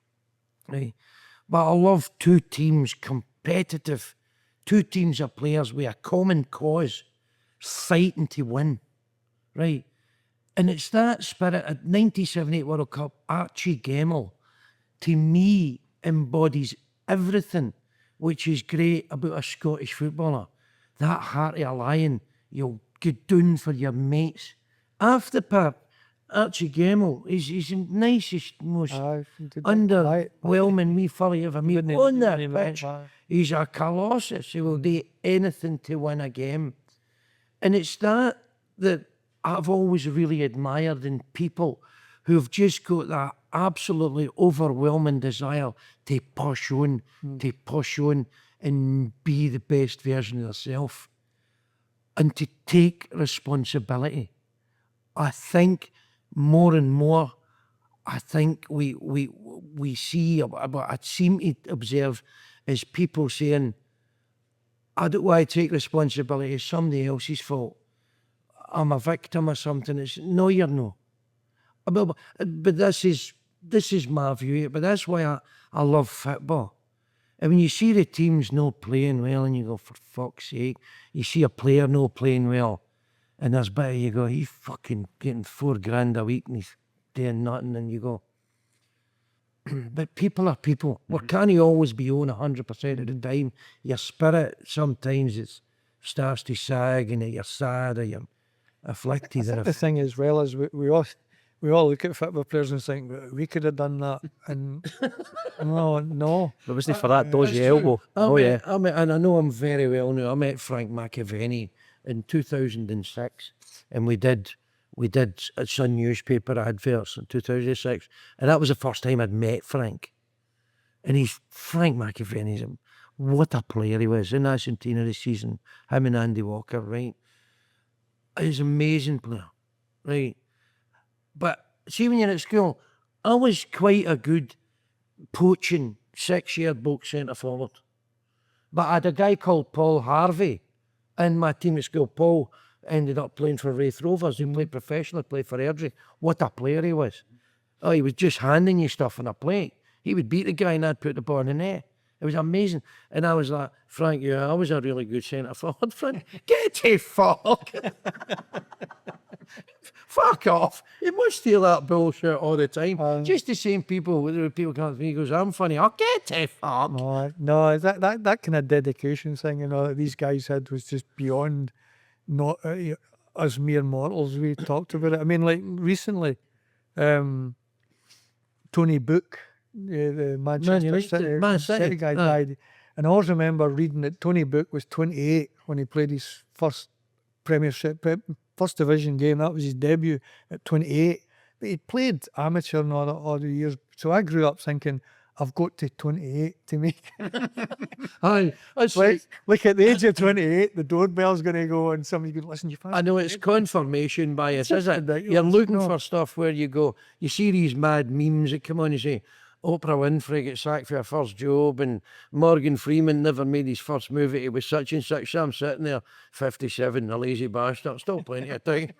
Right? But I love two teams, competitive, two teams of players with a common cause, fighting to win. Right? And it's that spirit at 1978 World Cup, Archie Gemmill, to me, embodies everything which is great about a Scottish footballer. That heart of a lion, you'll get down for your mates. After part, Archie Gemmill, he's the nicest, most underwhelming wee fella you ever meet on that pitch. He's a colossus. He will do anything to win a game. And it's that I've always really admired in people who've just got that absolutely overwhelming desire to push on, and be the best version of themselves and to take responsibility. I think more and more, I think we see, I seem to observe, is people saying, I don't want to take responsibility, it's somebody else's fault. I'm a victim or something. It's no, you're no. But this is my view. But that's why I love football. And when you see the teams not playing well, and you go, for fuck's sake, you see a player not playing well, and there's better, you go, he's fucking getting $4,000 a week and he's doing nothing, and you go, but people are people. We can't always be on 100% of the time. Your spirit sometimes it starts to sag, and you're sad or you're afflicted. The thing as well is we all look at football players and think we could have done that, and no. But wasn't it for that dodgy elbow? And I know him very well now. I met Frank McAvenny in 2006, and we did a Sun newspaper adverts in 2006, and that was the first time I'd met Frank. And Frank McAvenny's what a player he was in Argentina this season. Him and Andy Walker, right? He's an amazing player, right? But see, when you're at school, I was quite a good poaching 6-year bulk centre forward. But I had a guy called Paul Harvey in my team at school. Paul ended up playing for Wraith Rovers. He played professionally, played for Airdrie. What a player he was. Oh, he was just handing you stuff on a plate. He would beat the guy and I'd put the ball in the net. It was amazing. And I was like, Frank, yeah, I was a really good centre forward. Frank, get to fuck. Fuck off. You must steal that bullshit all the time. Just the same people, when people come to me, he goes, I'm funny. Oh, get to fuck. No, that kind of dedication thing, that these guys had was just beyond not us mere mortals. We talked about it. I mean, like recently, Tony Book, the Manchester City guy, died. And I always remember reading that Tony Book was 28 when he played his first first division game. That was his debut at 28. But he'd played amateur and all the years. So I grew up thinking, I've got to 28 to make. Aye, it's Like at the age of 28, the doorbell's going to go and somebody's going to listen. You I know it's confirmation bias, is it? ridiculous. You're looking No. for stuff where you go, you see these mad memes that come on and say, Oprah Winfrey gets sacked for her first job, and Morgan Freeman never made his first movie. It was such and such. So I'm sitting there, 57, a lazy bastard, still plenty of time.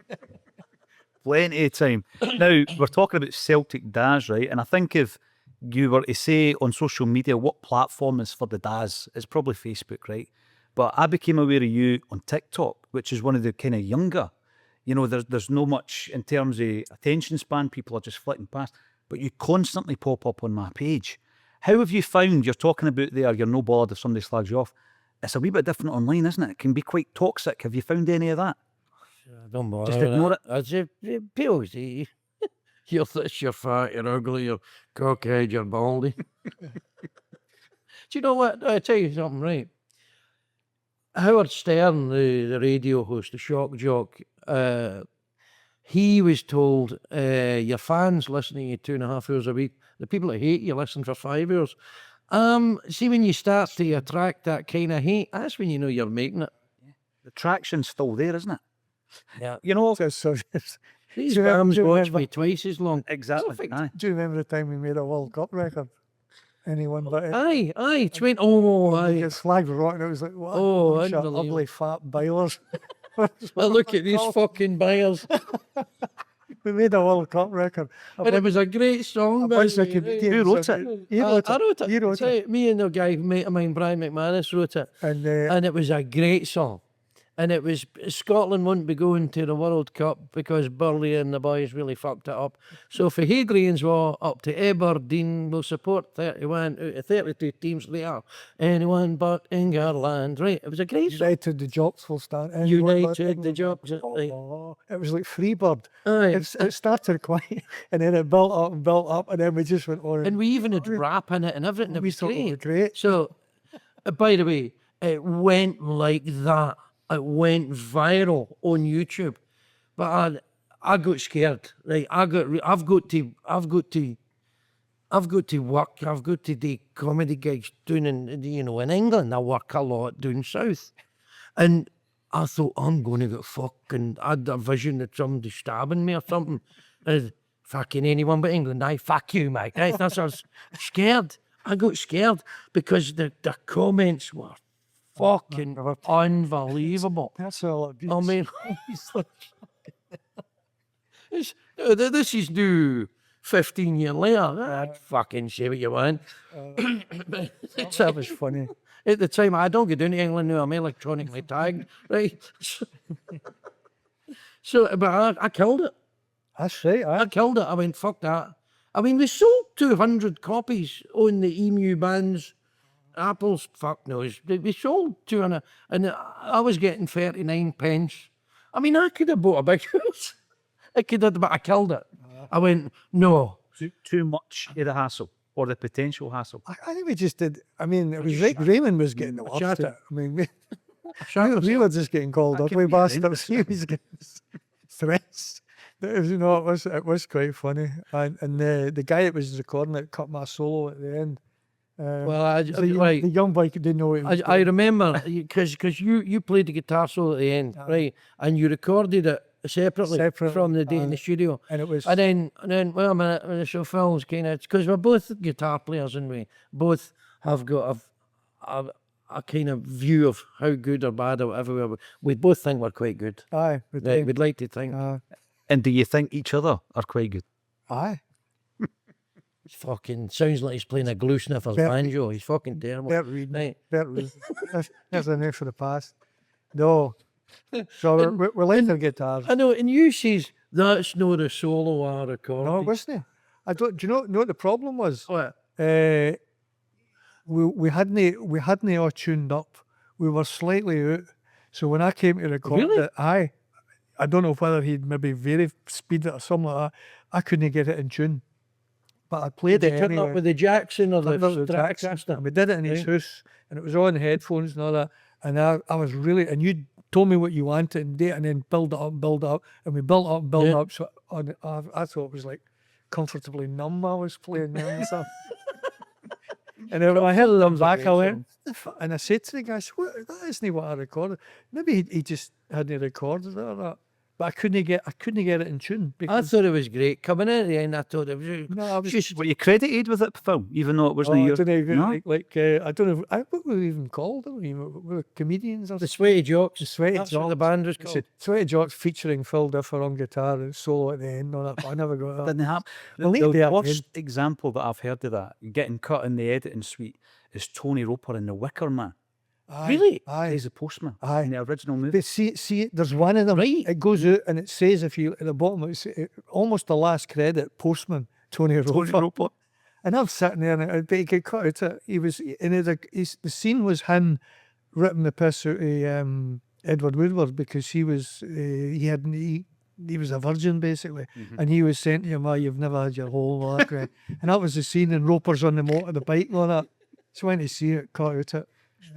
Plenty of time. Now, we're talking about Celtic Dads, right? And I think if you were to say on social media what platform is for the Dads, it's probably Facebook, right? But I became aware of you on TikTok, which is one of the kind of younger. You know, there's no much in terms of attention span. People are just flicking past. But you constantly pop up on my page. How have you found, you're talking about there, you're no bothered if somebody slags you off. It's a wee bit different online, isn't it? It can be quite toxic. Have you found any of that? Don't bother. Just ignore it. I say, people say, you're this, you're fat, you're ugly, you're cockhead, you're baldy. Do you know what? I'll tell you something, right? Howard Stern, the radio host, the shock jock, he was told, your fans listening to you 2.5 hours a week, the people that hate you listen for 5 hours. See, when you start to attract that kind of hate, that's when you know you're making it. The traction's still there, isn't it? Yeah. You know, These Do you remember- fans do you watch remember- me twice as long. exactly. Perfect. Aye. Do you remember the time we made a World Cup record? Anyone but it? Aye, 20, oh, It aye. gets flagged rotten. It was like, what? Oh, Bunch of unbelievable. ugly fat bailers. Well, look at these fucking buyers. We made a World Cup record. And it was a great song, A by bunch the of way, comedians. Who wrote it? You wrote I it. wrote it. You wrote it. Me and the guy, mate of mine, Brian McManus, wrote it. And And it was a great song. And it was, Scotland wouldn't be going to the World Cup because Burley and the boys really fucked it up. So for Hadrian's Wall up to Aberdeen, we'll support 31 out of 32 teams later. Anyone but England. Right, it was a great song. United the Jocks will start. Anyone but United the England. Jocks. Right. Oh, it was like Freebird. Aye. It started quiet and then it built up and then we just went on. And we even had rap in it and everything. It we was thought it was great. great. So, by the way, it went like that. It went viral on YouTube, but I got scared. Right, I've got to work. I've got to do comedy gigs down in England. I work a lot down south, and I thought I'm going to get fucking. I had a vision that somebody stabbing me or something. Fucking anyone but England. I fuck you, mate. Right, that's I was scared. I got scared because the comments were fucking unbelievable. That's all abuse. I mean, this is new 15 years later. I'd fucking say what you want. That was funny. At the time, I don't get down to England now. I'm electronically tagged, right? So, but I killed it. That's right. I killed it. I went, fuck that. I mean, we sold 200 copies on the Emu Bands. Apple's fuck knows. We sold 200, and I was getting 39 pence. I mean, I could have bought a big house. I could have, but I killed it. I went, no. Too much of the hassle or the potential hassle. I think we just did. I mean, it was like Raymond was getting the worst. Shut of it. it. I mean, we were just getting called ugly bastards. He was getting threats. It was quite funny. And the guy that was recording it cut my solo at the end. Well, The young boy didn't know what he was I remember because you played the guitar solo at the end, right? And you recorded it separately from the day in the studio. and it was And then, well, a minute, so Phil's kind of, because we're both guitar players and we both have got a kind of view of how good or bad or whatever we both think we're quite good. aye. Right, we'd like to think. And do you think each other are quite good? Aye. Fucking sounds like he's playing a glue sniffer's Bert- banjo. He's fucking terrible. Bert Reed. Right. Bert Reed. That's a name for the past. No. So we're letting the guitars. I know, and you says that's not a solo I recorded. No, it wasn't. Do you know what the problem was? What? We hadn't all tuned up. We were slightly out. So when I came to record Really? it, I don't know whether he'd maybe very speed it or something like that. I couldn't get it in tune. But I played Did it they turn anyway. up with the Jackson or the Turned up with the Jackson, Stratocaster? and we did it in his Right. house, and it was on headphones and all that. And I was really, and you told me what you wanted and did, and then build it up, and we built up, built Yeah. up. So I thought it was like comfortably numb. I was playing there and stuff. And then when I heard them back, I great went, and I said to the guy, "What? That isn't what I recorded. Maybe he just hadn't recorded it or that." But I couldn't get it in tune I because thought it was great. Coming in at the end, I thought it was no, I was just Were you credited with it, Phil? Even though it oh, wasn't I your... don't even No? I don't know what were we even called. I don't even, we were comedians or the Sweaty Jocks. The Sweaty That's what the Jocks. band was It's called. Sweaty Jocks featuring Phil Differ on guitar and solo at the end on that. But I never got that. Didn't happen. Well, The they are worst example that I've heard of that, getting cut in the editing suite, is Tony Roper in The Wicker Man. Aye, Really? Aye. He's a postman Aye. in the original movie. But see, there's one of them. Right. It goes out and it says, if you at the bottom, it's almost the last credit, postman Tony Roper. Tony Roper. And I'm sitting there, and but he could cut out it. He was, and the scene was him ripping the piss out of Edward Woodward because he was he was a virgin basically, and he was saying to him, "Oh, you've never had your whole all that crap." And that was the scene, and Roper's on the motor, the bike, and all that. So I went to see it, cut out it.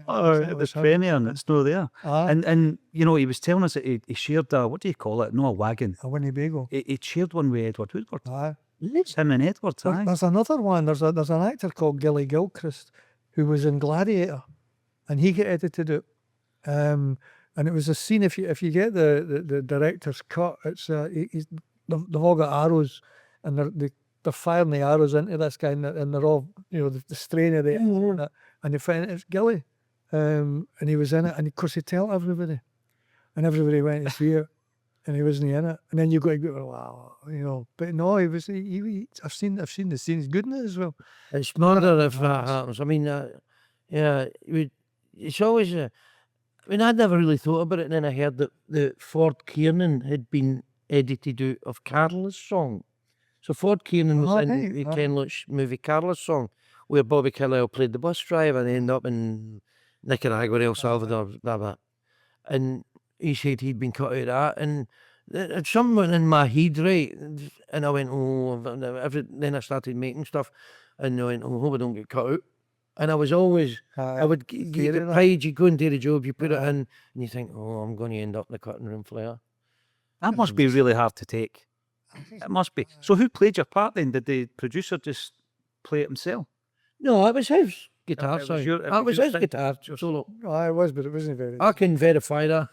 Oh, That at the was him. premiere, and it's not there. Aye. And you know, he was telling us that he shared a, what do you call it? No, a wagon. A Winnebago. He shared one with Edward Woodward. Aye. It's him and Edward, aye. There's another one. There's an actor called Gilly Gilchrist who was in Gladiator, and he got edited out. And it was a scene. If you get the director's cut, it's they've all got arrows, and they're firing the arrows into this guy, and they're all the strain of the and they find it's Gilly, and he was in it, and of course he tell everybody, and everybody went to see it. And he wasn't in it, and then you got to go, wow, But no, he was. I've seen the scene. He's good in it as well. It's murder if that happens. I mean, yeah, it's always. I mean, I'd never really thought about it, and then I heard that the Ford Kiernan had been edited out of Carla's song. So Ford Kiernan was in the Ken Loach movie Carla's song, where Bobby Carlyle played the bus driver and ended up in Nicaragua, El Salvador, blah blah, and he said he'd been cut out of that, and it's something in my head, right? And I went, then I started making stuff, and I went, I hope I don't get cut out. And I was always, I would get the pride, you go and do the job, you put it in, and you think, I'm going to end up in the cutting room floor. That must be really hard to take. It must be. So who played your part then? Did the producer just play it himself? No, it was his guitar, It was sorry. your- it That was was your his thing. guitar solo. No, I was, but it wasn't very. I can verify that.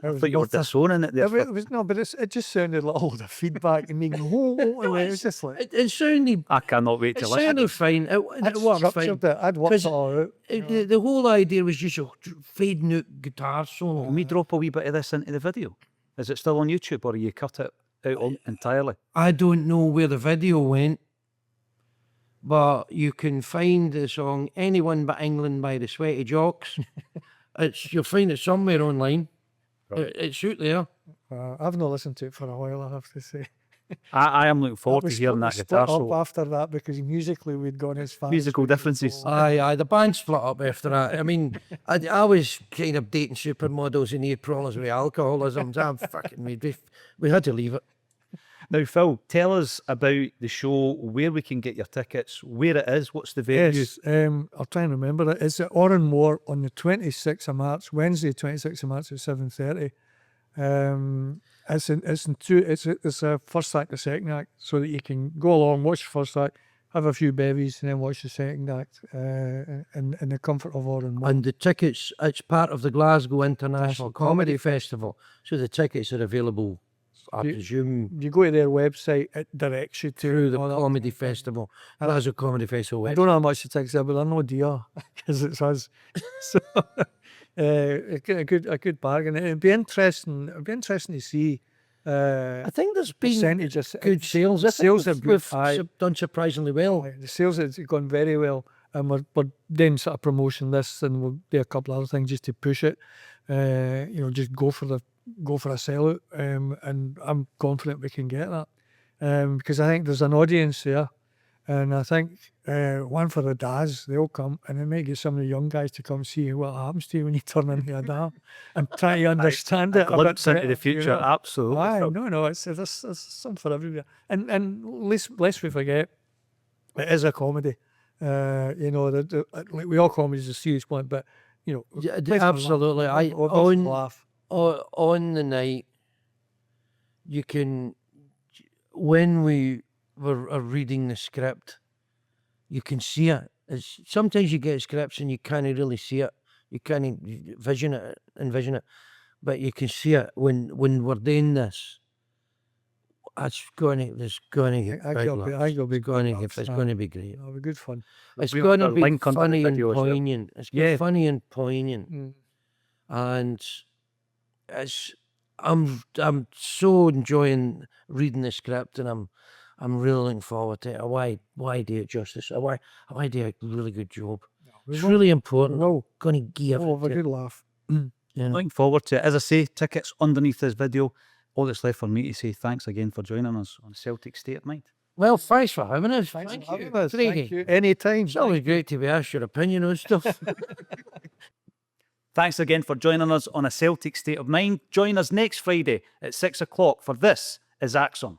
But you were disowning it there. It was no, but it just sounded like all the feedback and me going, it was just like It sounded, I cannot wait it to listen. sounded fine. It I'd worked fine. structured it. I'd worked 'Cause it all out. The whole idea was just a fading out guitar solo. Can we drop a wee bit of this into the video? Is it still on YouTube, or you cut it out entirely? I don't know where the video went, but you can find the song "Anyone But England" by the Sweaty Jocks. You'll find it somewhere online. It's out there. I've not listened to it for a while, I have to say. I am looking forward to hearing that guitar split up solo. after that because musically we'd gone as far. Musical differences. Aye, the band split up after that. I mean, I was kind of dating supermodels and he had problems with alcoholism. I'm fucking, we had to leave it. Now, Phil, tell us about the show, where we can get your tickets, where it is, what's the venue? Yes, I'll try and remember it. It's at Oranmore on the 26th of March, Wednesday, 26th of March at 7:30. It's a first act, a second act, so that you can go along, watch the first act, have a few bevies, and then watch the second act in the comfort of Oranmore. And the tickets, it's part of the Glasgow International Comedy Festival. So the tickets are available, I presume, You go to their website, it directs you through the all that. Comedy Festival, Glasgow Comedy Festival I website. don't know how much the tickets are, but they're no dear because it's us. So a good bargain. It'd be interesting. It'd be interesting to see. I think there's been Percentage of good sales. I think Sales have we've been- done surprisingly well. The sales has gone very well, and we're then sort of promoting this, and we'll do a couple other things just to push it. Just go for a sellout, and I'm confident we can get that because I think there's an audience there, and I think one for the dads, they'll come, and it might get some of the young guys to come see what happens to you when you turn into a dad and try to understand it. a bit Glimpse into better, the future, absolutely. Aye, Phil. no, it's something for everybody. And lest we forget, it is a comedy. Like we all comedies a serious point, but Yeah, play for a laugh. absolutely. Laugh. On the night, you can, when we are reading the script, you can see it. It's, sometimes you get scripts and you can't really see it. You can't envision it, but you can see it when we're doing this. There's going to I get think it'll be it's going to be great. It'll be good fun. It's We going to have a be link under the funny and video, sure. poignant. It's Yeah. funny and poignant, Mm. and it's I'm so enjoying reading the script, and I'm really looking forward to it. Why do it justice? Why do a really good job? It's really important. We'll Going to give have a it. good laugh. You know. Looking forward to it. As I say, tickets underneath this video. All that's left for me to say thanks again for joining us on Celtic State of Mind. Well, thanks for having us. Thanks Thank for having you. us. Craigie. Thank you. Anytime. It's always great to be asked your opinion on stuff. Thanks again for joining us on A Celtic State of Mind. Join us next Friday at 6 o'clock for This is Acsom.